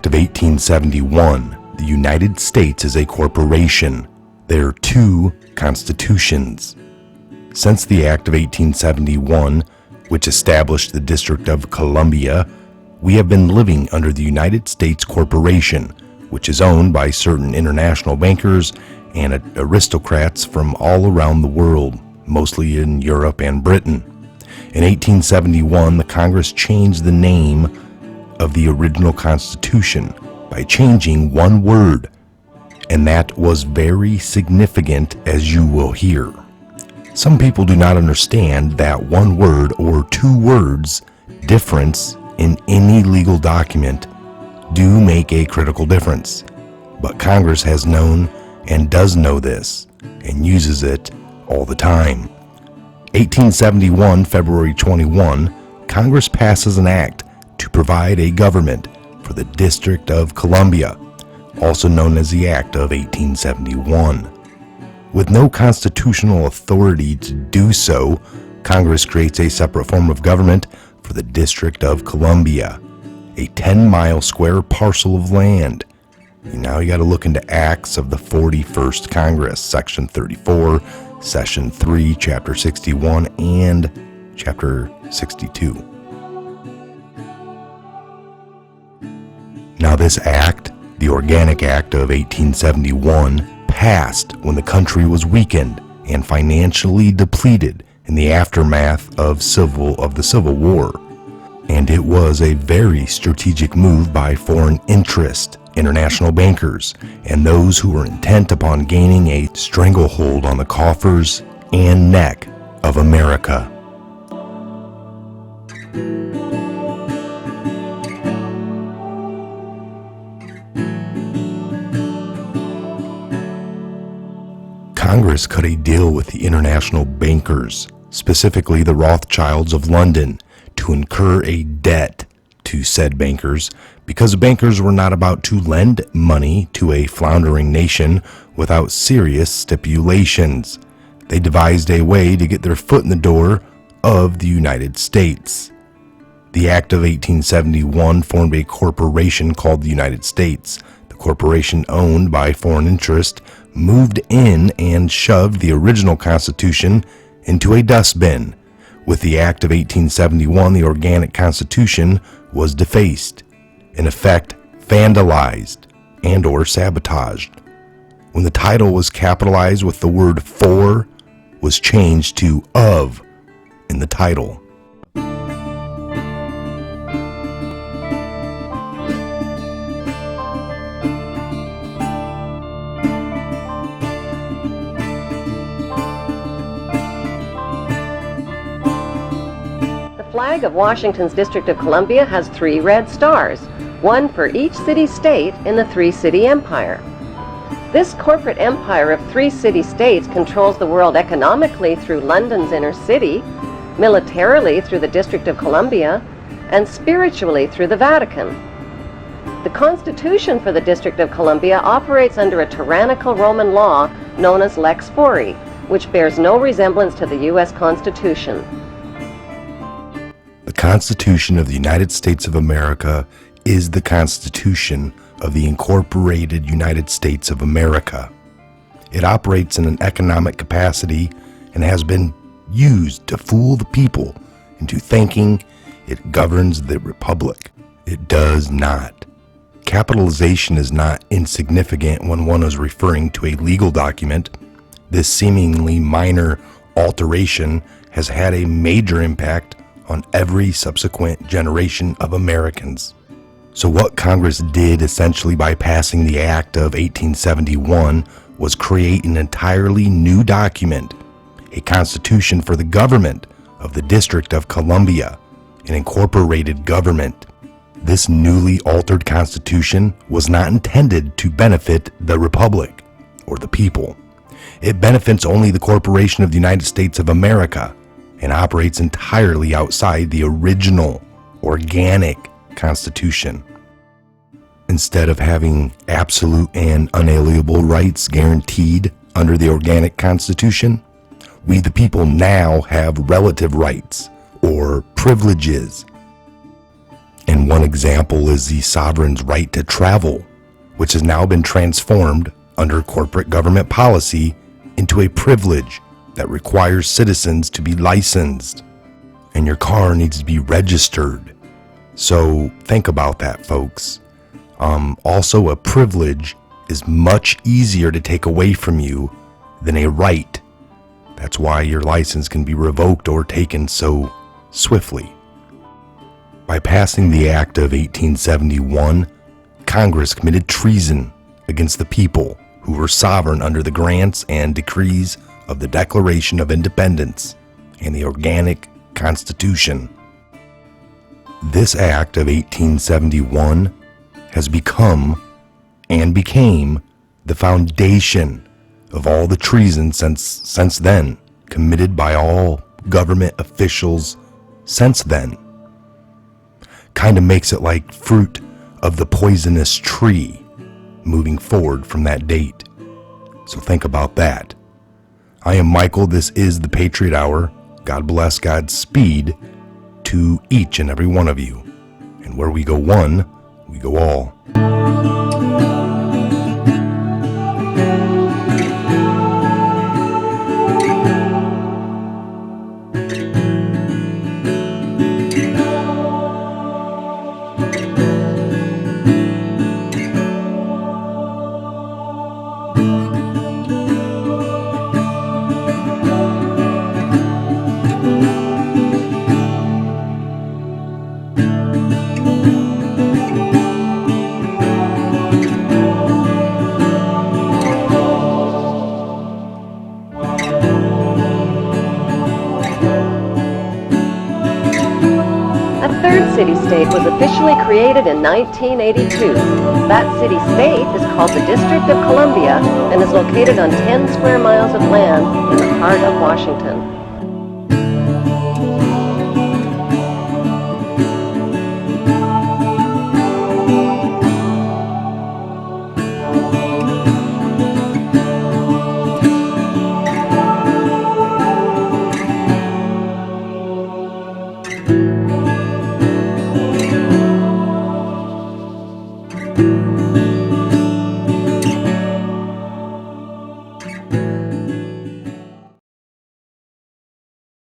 Act of 1871, the United States is a corporation. There are two constitutions. Since the Act of 1871, which established the District of Columbia, we have been living under the United States Corporation, which is owned by certain international bankers and aristocrats from all around the world, mostly in Europe and Britain. In 1871, the Congress changed the name of the original Constitution by changing one word, and that was very significant, as you will hear. Some people do not understand that one word or two words difference in any legal document do make a critical difference, but Congress has known and does know this and uses it all the time. 1871, February 21, Congress passes an act to provide a government for the District of Columbia, also known as the Act of 1871. With no constitutional authority to do so, Congress creates a separate form of government for the District of Columbia, a 10-mile square parcel of land. And now you got to look into Acts of the 41st Congress, Section 34, Session 3, Chapter 61, and Chapter 62. Now this act, the Organic Act of 1871, passed when the country was weakened and financially depleted in the aftermath of the Civil War. And it was a very strategic move by foreign interest, international bankers, and those who were intent upon gaining a stranglehold on the coffers and neck of America. Congress cut a deal with the international bankers, specifically the Rothschilds of London, to incur a debt to said bankers because the bankers were not about to lend money to a floundering nation without serious stipulations. They devised a way to get their foot in the door of the United States. The Act of 1871 formed a corporation called the United States. The corporation, owned by foreign interest, moved in and shoved the original Constitution into a dustbin. With the Act of 1871, the Organic Constitution was defaced, in effect vandalized and or sabotaged. When the title was capitalized with the word "for" was changed to "of" in the title. The flag of Washington's District of Columbia has 3 red stars, one for each city-state in the 3-city empire. This corporate empire of 3 city-states controls the world economically through London's inner city, militarily through the District of Columbia, and spiritually through the Vatican. The Constitution for the District of Columbia operates under a tyrannical Roman law known as Lex Fori, which bears no resemblance to the U.S. Constitution. The Constitution of the United States of America is the Constitution of the Incorporated United States of America. It operates in an economic capacity and has been used to fool the people into thinking it governs the republic. It does not. Capitalization is not insignificant when one is referring to a legal document. This seemingly minor alteration has had a major impact on every subsequent generation of Americans. So what Congress did essentially by passing the Act of 1871 was create an entirely new document, a constitution for the government of the District of Columbia, an incorporated government. This newly altered constitution was not intended to benefit the republic or the people. It benefits only the corporation of the United States of America and operates entirely outside the original organic Constitution. Instead of having absolute and unalienable rights guaranteed under the Organic Constitution, we the people now have relative rights or privileges. And one example is the sovereign's right to travel, which has now been transformed under corporate government policy into a privilege that requires citizens to be licensed. And your car needs to be registered. So think about that, folks. Also, a privilege is much easier to take away from you than a right. That's why your license can be revoked or taken so swiftly. By passing the Act of 1871, Congress committed treason against the people who were sovereign under the grants and decrees of the Declaration of Independence and the Organic Constitution. This Act of 1871 has become and became the foundation of all the treason since then, committed by all government officials since then. Kind of makes it like fruit of the poisonous tree moving forward from that date. So think about that. I am Michael. This is the Patriot Hour. God bless, Godspeed to each and every one of you. And where we go one, we go all. City-state was officially created in 1982. That city-state is called the District of Columbia and is located on 10 square miles of land in the heart of Washington.